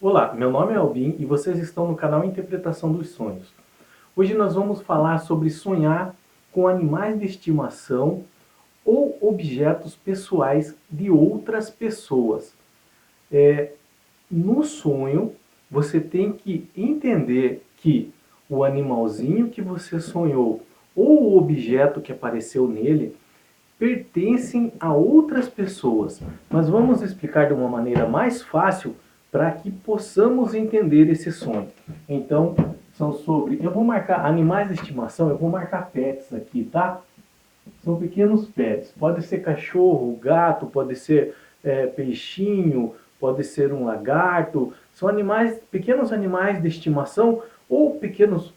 Olá, meu nome é Albin e vocês estão no canal Interpretação dos Sonhos. Hoje nós vamos falar sobre sonhar com animais de estimação ou objetos pessoais de outras pessoas. No sonho, você tem que entender que o animalzinho que você sonhou ou o objeto que apareceu nele pertencem a outras pessoas. Mas vamos explicar de uma maneira mais fácil para que possamos entender esse sonho. Então, são sobre... Eu vou marcar animais de estimação, eu vou marcar pets aqui, tá? São pequenos pets. Pode ser cachorro, gato, pode ser peixinho, pode ser um lagarto. São animais, pequenos animais de estimação ou pequenos,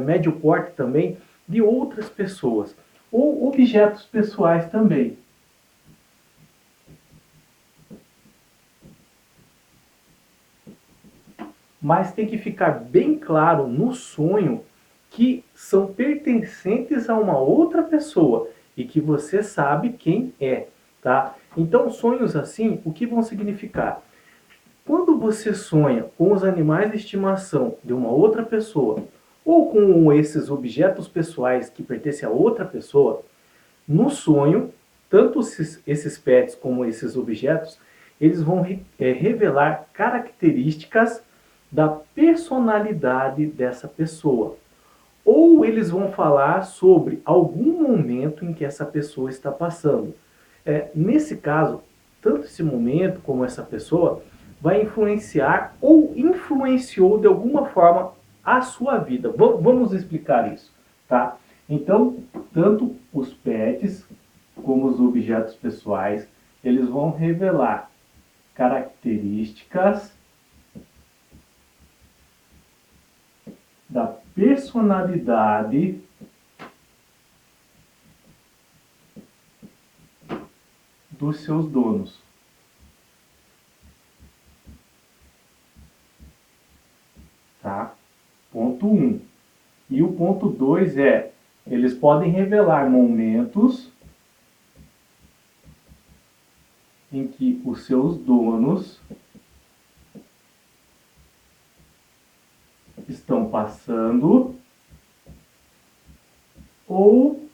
médio porte também, de outras pessoas. Ou objetos pessoais também. Mas tem que ficar bem claro no sonho que são pertencentes a uma outra pessoa e que você sabe quem é, tá? Então, sonhos assim, o que vão significar? Quando você sonha com os animais de estimação de uma outra pessoa ou com esses objetos pessoais que pertencem a outra pessoa, no sonho, tanto esses pets como esses objetos, eles vão revelar características da personalidade dessa pessoa. Ou eles vão falar sobre algum momento em que essa pessoa está passando. Nesse caso, tanto esse momento como essa pessoa vai influenciar ou influenciou de alguma forma a sua vida. Vamos explicar isso, tá? Então, tanto os pets como os objetos pessoais, eles vão revelar características da personalidade dos seus donos. Tá? Ponto 1. Um. E o ponto 2 é, eles podem revelar momentos em que os seus donos estão passando ou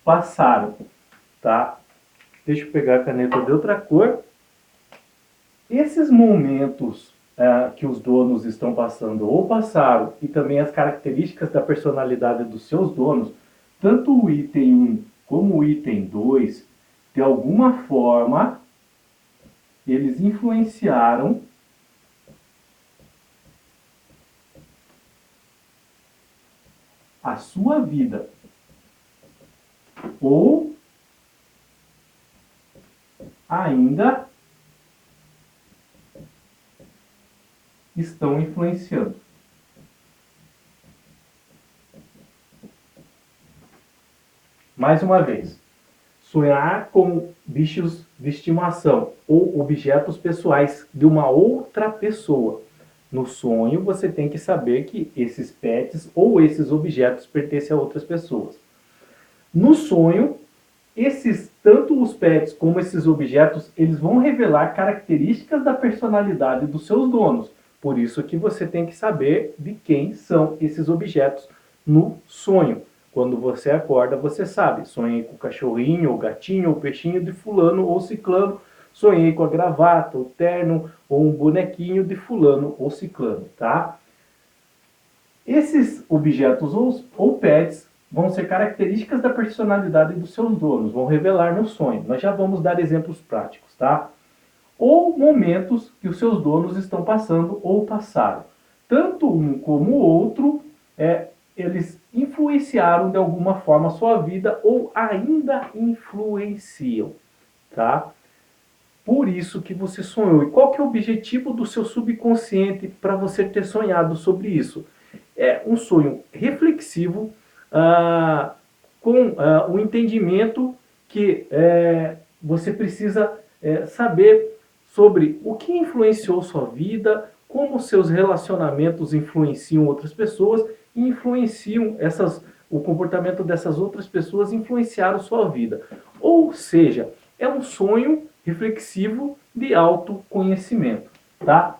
passaram, tá? Deixa eu pegar a caneta de outra cor. Esses momentos que os donos estão passando ou passaram e também as características da personalidade dos seus donos, tanto o item 1 como o item 2, de alguma forma, eles influenciaram a sua vida. Ou ainda estão influenciando. Mais uma vez, sonhar com bichos de estimação ou objetos pessoais de uma outra pessoa. No sonho, você tem que saber que esses pets ou esses objetos pertencem a outras pessoas. No sonho, tanto os pets como esses objetos, eles vão revelar características da personalidade dos seus donos. Por isso que você tem que saber de quem são esses objetos no sonho. Quando você acorda, você sabe. Sonhei com o cachorrinho, o gatinho, o peixinho de fulano ou ciclano. Sonhei com a gravata, o terno ou um bonequinho de fulano ou ciclano, tá? Esses objetos ou pets vão ser características da personalidade dos seus donos, vão revelar no sonho. Nós já vamos dar exemplos práticos, tá? Ou momentos que os seus donos estão passando ou passaram. Tanto um como o outro, eles influenciaram de alguma forma a sua vida ou ainda influenciam, tá? Por isso que você sonhou. E qual que é o objetivo do seu subconsciente para você ter sonhado sobre isso? É um sonho reflexivo, com o entendimento que você precisa saber sobre o que influenciou sua vida, como seus relacionamentos influenciam outras pessoas e influenciam o comportamento dessas outras pessoas influenciaram sua vida. Ou seja, é um sonho reflexivo de autoconhecimento, tá?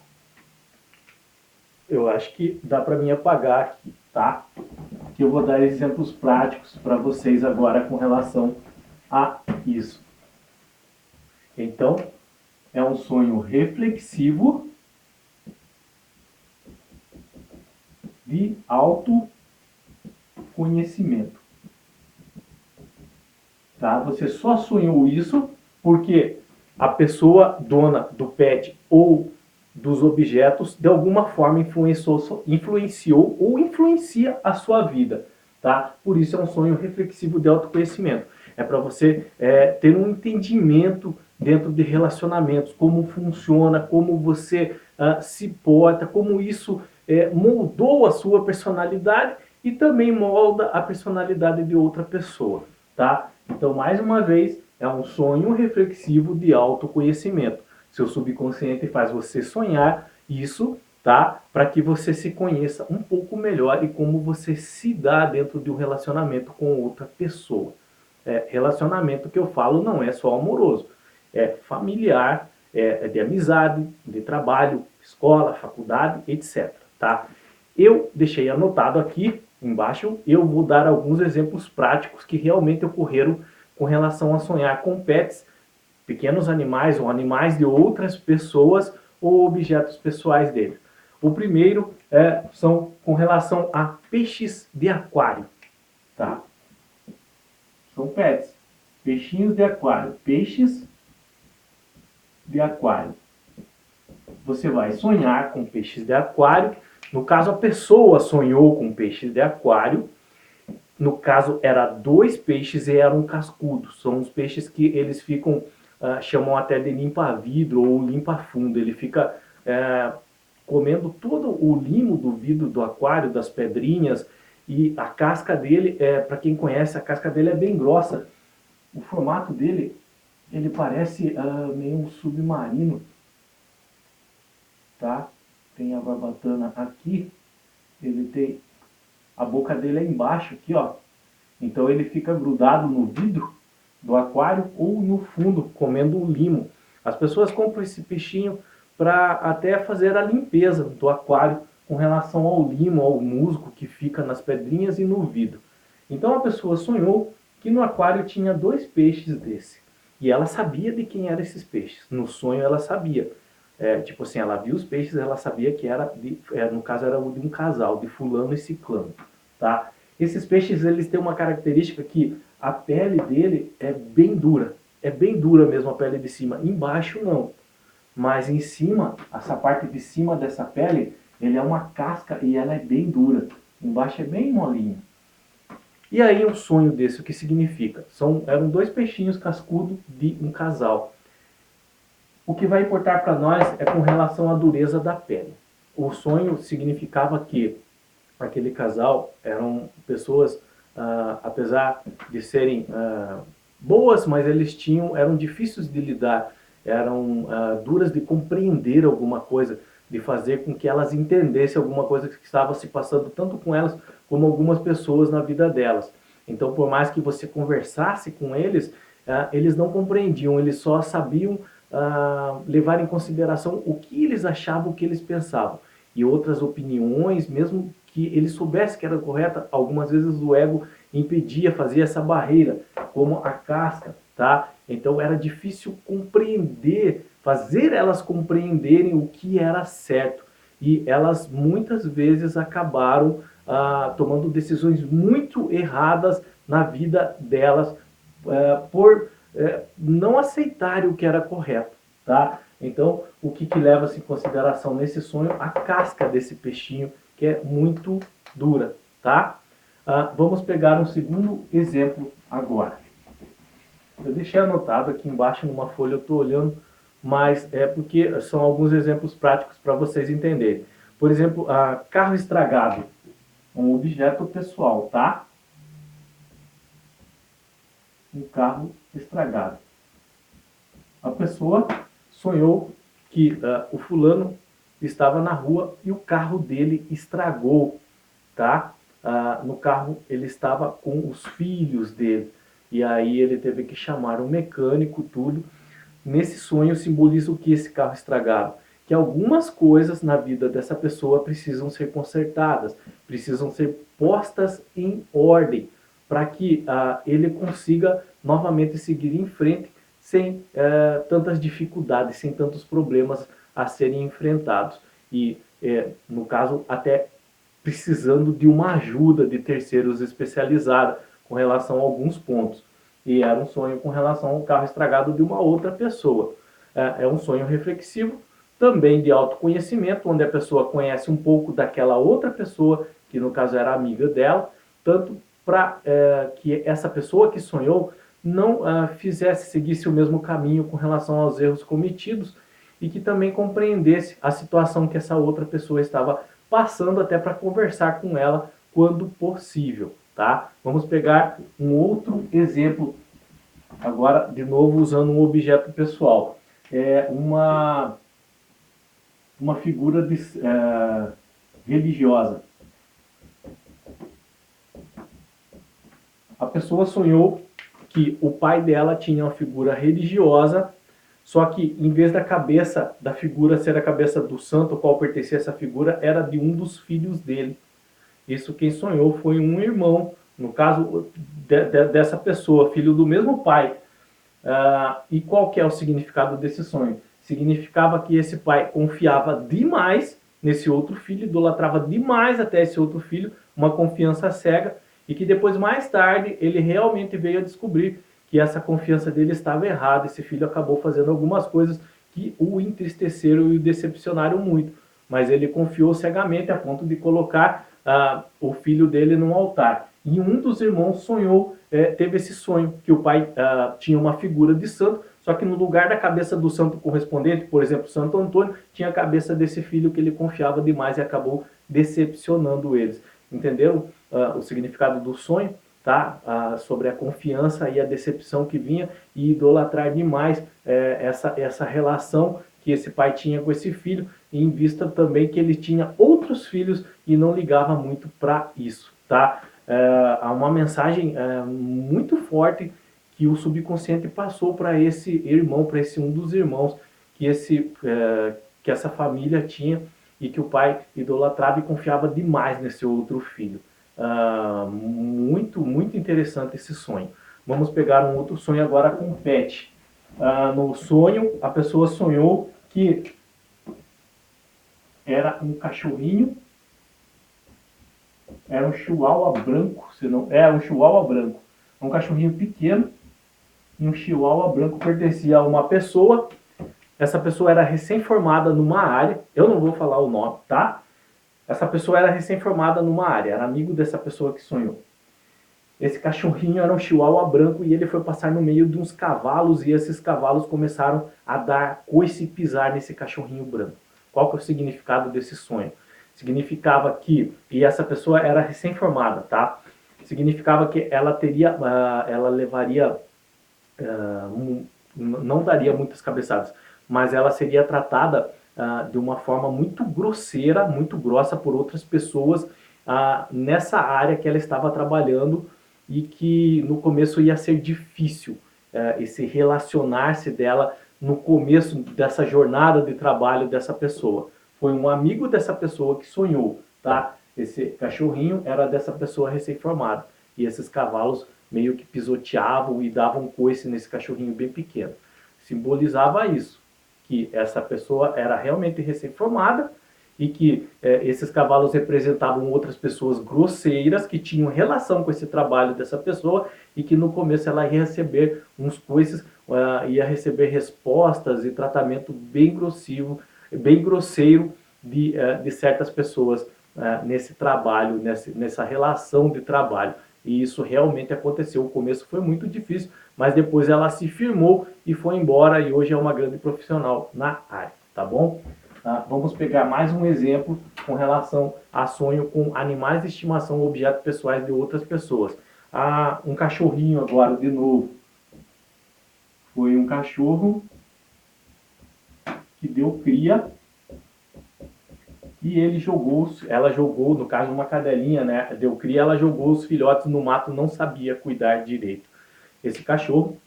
Eu acho que dá para mim apagar aqui, tá? Que eu vou dar exemplos práticos para vocês agora com relação a isso. Então, é um sonho reflexivo de autoconhecimento. Tá? Você só sonhou isso porque a pessoa dona do pet ou dos objetos de alguma forma influenciou ou influencia a sua vida. Tá? Por isso é um sonho reflexivo de autoconhecimento. É para você ter um entendimento dentro de relacionamentos, como funciona, como você se porta, como isso moldou a sua personalidade e também molda a personalidade de outra pessoa. Tá? Então, mais uma vez, é um sonho reflexivo de autoconhecimento. Seu subconsciente faz você sonhar isso, tá? Para que você se conheça um pouco melhor e como você se dá dentro de um relacionamento com outra pessoa. Relacionamento que eu falo não é só amoroso, é familiar, é de amizade, de trabalho, escola, faculdade, etc. Tá? Eu deixei anotado aqui embaixo, eu vou dar alguns exemplos práticos que realmente ocorreram com relação a sonhar com pets, pequenos animais ou animais de outras pessoas ou objetos pessoais deles. O primeiro são com relação a peixes de aquário. Tá? São pets, peixinhos de aquário, peixes de aquário. Você vai sonhar com peixes de aquário. No caso, a pessoa sonhou com peixes de aquário. No caso, era 2 peixes e eram cascudos. São os peixes que eles ficam, chamam até de limpa-vidro ou limpa-fundo. Ele fica comendo todo o limo do vidro do aquário, das pedrinhas. E a casca dele, para quem conhece, a casca dele é bem grossa. O formato dele, ele parece meio um submarino. Tá? Tem a barbatana aqui, ele tem a boca dele é embaixo aqui, ó. Então ele fica grudado no vidro do aquário ou no fundo, comendo o limo. As pessoas compram esse peixinho para até fazer a limpeza do aquário com relação ao limo, ao musgo que fica nas pedrinhas e no vidro. Então a pessoa sonhou que no aquário tinha 2 peixes desse. E ela sabia de quem eram esses peixes. No sonho ela sabia. Tipo assim, ela viu os peixes, ela sabia que era, no caso era de um casal, de fulano e ciclano, tá? Esses peixes, eles têm uma característica que a pele dele é bem dura mesmo a pele de cima, embaixo não, mas em cima, essa parte de cima dessa pele, ele é uma casca e ela é bem dura, embaixo é bem molinho. E aí um sonho desse, o que significa? Eram 2 peixinhos cascudos de um casal. O que vai importar para nós é com relação à dureza da pele. O sonho significava que aquele casal eram pessoas, apesar de serem boas, mas eram difíceis de lidar, eram duras de compreender alguma coisa, de fazer com que elas entendessem alguma coisa que estava se passando tanto com elas como algumas pessoas na vida delas. Então, por mais que você conversasse com eles, eles não compreendiam, eles só sabiam levar em consideração o que eles achavam, o que eles pensavam. E outras opiniões, mesmo que eles soubessem que era correta, algumas vezes o ego impedia, fazia essa barreira, como a casca, tá? Então era difícil compreender, fazer elas compreenderem o que era certo. E elas muitas vezes acabaram tomando decisões muito erradas na vida delas por não aceitarem o que era correto, tá? Então, o que leva-se em consideração nesse sonho? A casca desse peixinho, que é muito dura, tá? Vamos pegar um segundo exemplo agora. Eu deixei anotado aqui embaixo numa folha, eu estou olhando, mas é porque são alguns exemplos práticos para vocês entenderem. Por exemplo, carro estragado, um objeto pessoal, tá? Um carro estragado. A pessoa sonhou que o fulano estava na rua e o carro dele estragou, tá? No carro ele estava com os filhos dele. E aí ele teve que chamar um mecânico, tudo. nesse sonho simboliza o que esse carro estragado? Que algumas coisas na vida dessa pessoa precisam ser consertadas, precisam ser postas em ordem, para que ele consiga novamente seguir em frente sem tantas dificuldades, sem tantos problemas a serem enfrentados. E, no caso, até precisando de uma ajuda de terceiros especializada com relação a alguns pontos. E era um sonho com relação ao carro estragado de uma outra pessoa. É um sonho reflexivo, também de autoconhecimento, onde a pessoa conhece um pouco daquela outra pessoa, que no caso era amiga dela, tanto para que essa pessoa que sonhou não seguisse o mesmo caminho com relação aos erros cometidos e que também compreendesse a situação que essa outra pessoa estava passando, até para conversar com ela quando possível, tá? Vamos pegar um outro exemplo, agora de novo usando um objeto pessoal. É uma figura religiosa. A pessoa sonhou que o pai dela tinha uma figura religiosa, só que em vez da cabeça da figura ser a cabeça do santo ao qual pertencia essa figura, era de um dos filhos dele. Isso quem sonhou foi um irmão, no caso dessa pessoa, filho do mesmo pai. E qual que é o significado desse sonho? Significava que esse pai confiava demais nesse outro filho, idolatrava demais até esse outro filho, uma confiança cega, e que depois, mais tarde, ele realmente veio a descobrir que essa confiança dele estava errada. Esse filho acabou fazendo algumas coisas que o entristeceram e o decepcionaram muito, mas ele confiou cegamente a ponto de colocar o filho dele num altar. E um dos irmãos sonhou, teve esse sonho, que o pai tinha uma figura de santo, só que no lugar da cabeça do santo correspondente, por exemplo, Santo Antônio, tinha a cabeça desse filho que ele confiava demais e acabou decepcionando eles. Entenderam o significado do sonho? Tá? Sobre a confiança e a decepção que vinha e idolatrar demais essa relação que esse pai tinha com esse filho, em vista também que ele tinha outros filhos e não ligava muito para isso, tá? Há uma mensagem muito forte que o subconsciente passou para esse irmão, para esse um dos irmãos que essa família tinha e que o pai idolatrava e confiava demais nesse outro filho. Muito interessante esse sonho. Vamos pegar um outro sonho agora com o pet. No sonho, a pessoa sonhou que era um cachorrinho, era um chihuahua branco, um chihuahua branco, um cachorrinho pequeno, e um chihuahua branco pertencia a uma pessoa. Essa pessoa era recém-formada numa área, eu não vou falar o nome, tá? Essa pessoa era recém-formada numa área, era amigo dessa pessoa que sonhou. Esse cachorrinho era um chihuahua branco e ele foi passar no meio de uns cavalos e esses cavalos começaram a dar coice e pisar nesse cachorrinho branco. Qual que é o significado desse sonho? Significava que, e essa pessoa era recém-formada, tá? Significava que ela levaria, não daria muitas cabeçadas, mas ela seria tratada de uma forma muito grosseira, muito grossa por outras pessoas nessa área que ela estava trabalhando, e que no começo ia ser difícil esse relacionar-se dela no começo dessa jornada de trabalho dessa pessoa. Foi um amigo dessa pessoa que sonhou, tá? Esse cachorrinho era dessa pessoa recém-formada. E esses cavalos meio que pisoteavam e davam coice nesse cachorrinho bem pequeno. Simbolizava isso, que essa pessoa era realmente recém-formada e que esses cavalos representavam outras pessoas grosseiras que tinham relação com esse trabalho dessa pessoa e que no começo ela ia receber uns coices, ia receber respostas e tratamento bem grosseiro de certas pessoas nesse trabalho, nessa relação de trabalho. E isso realmente aconteceu. O começo foi muito difícil, mas depois ela se firmou e foi embora e hoje é uma grande profissional na área, tá bom? Vamos pegar mais um exemplo com relação a sonho com animais de estimação ou objetos pessoais de outras pessoas. Um cachorrinho agora, de novo. Foi um cachorro que deu cria e ela jogou, no caso uma cadelinha, né? Deu cria, ela jogou os filhotes no mato, não sabia cuidar direito. Esse cachorro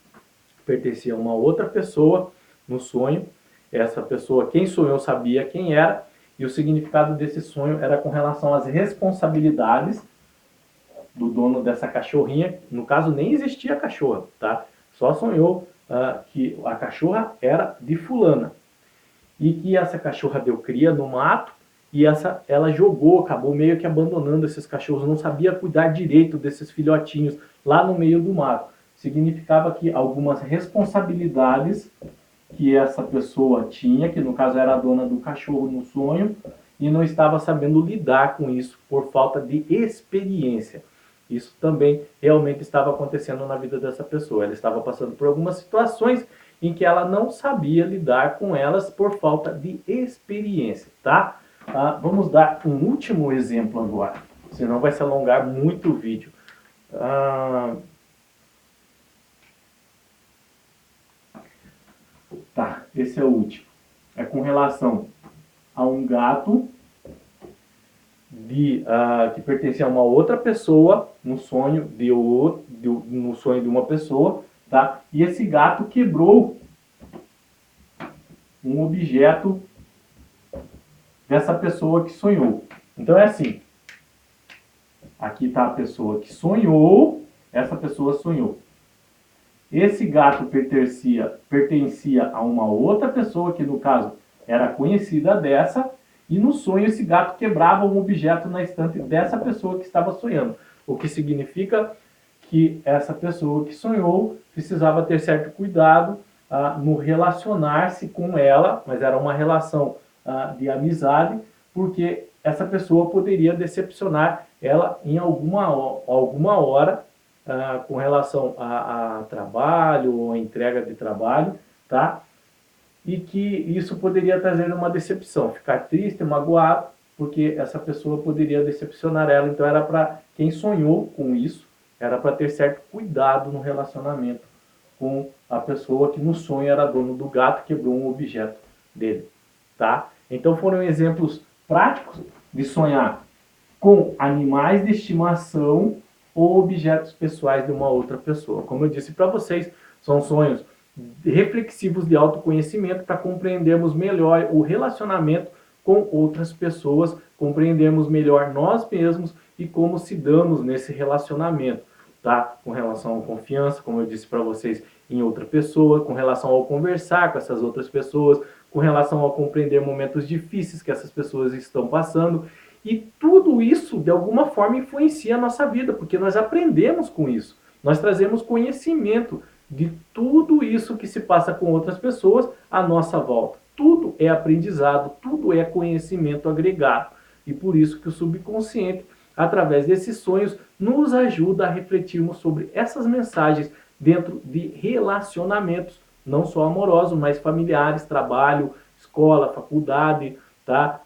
pertencia a uma outra pessoa no sonho. Essa pessoa, quem sonhou, sabia quem era, e o significado desse sonho era com relação às responsabilidades do dono dessa cachorrinha. No caso, nem existia cachorra, tá? Só sonhou que a cachorra era de fulana. E que essa cachorra deu cria no mato, e ela jogou, acabou meio que abandonando esses cachorros, não sabia cuidar direito desses filhotinhos lá no meio do mato. Significava que algumas responsabilidades que essa pessoa tinha, que no caso era a dona do cachorro no sonho, e não estava sabendo lidar com isso por falta de experiência. Isso também realmente estava acontecendo na vida dessa pessoa. Ela estava passando por algumas situações em que ela não sabia lidar com elas por falta de experiência, tá? Vamos dar um último exemplo agora, senão vai se alongar muito o vídeo. Tá, esse é o último. É com relação a um gato que pertencia a uma outra pessoa no sonho no sonho de uma pessoa, tá? E esse gato quebrou um objeto dessa pessoa que sonhou. Então é assim. Aqui está a pessoa que sonhou, essa pessoa sonhou. Esse gato pertencia a uma outra pessoa, que no caso era conhecida dessa, e no sonho esse gato quebrava um objeto na estante dessa pessoa que estava sonhando. O que significa que essa pessoa que sonhou precisava ter certo cuidado no relacionar-se com ela, mas era uma relação de amizade, porque essa pessoa poderia decepcionar ela em alguma hora, com relação a trabalho ou a entrega de trabalho, tá? E que isso poderia trazer uma decepção, ficar triste, magoado, porque essa pessoa poderia decepcionar ela. Então era para quem sonhou com isso, era para ter certo cuidado no relacionamento com a pessoa que no sonho era dono do gato e quebrou um objeto dele, tá? Então foram exemplos práticos de sonhar com animais de estimação ou objetos pessoais de uma outra pessoa. Como eu disse para vocês, são sonhos reflexivos de autoconhecimento para compreendermos melhor o relacionamento com outras pessoas, compreendermos melhor nós mesmos e como se damos nesse relacionamento, tá? Com relação à confiança, como eu disse para vocês, em outra pessoa, com relação ao conversar com essas outras pessoas, com relação ao compreender momentos difíceis que essas pessoas estão passando. E tudo isso, de alguma forma, influencia a nossa vida, porque nós aprendemos com isso. Nós trazemos conhecimento de tudo isso que se passa com outras pessoas à nossa volta. Tudo é aprendizado, tudo é conhecimento agregado. E por isso que o subconsciente, através desses sonhos, nos ajuda a refletirmos sobre essas mensagens dentro de relacionamentos, não só amorosos, mas familiares, trabalho, escola, faculdade, tá?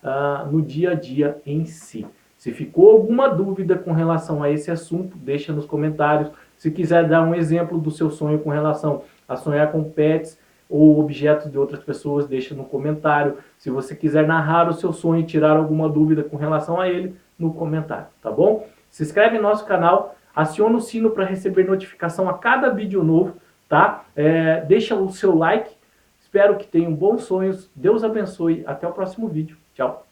No dia a dia em si. Se ficou alguma dúvida com relação a esse assunto, deixa nos comentários. Se quiser dar um exemplo do seu sonho com relação a sonhar com pets ou objetos de outras pessoas, deixa no comentário. Se você quiser narrar o seu sonho e tirar alguma dúvida com relação a ele, no comentário, tá bom? Se inscreve no nosso canal, aciona o sino para receber notificação a cada vídeo novo, tá? Deixa o seu like. Espero que tenham bons sonhos. Deus abençoe. Até o próximo vídeo. Tchau.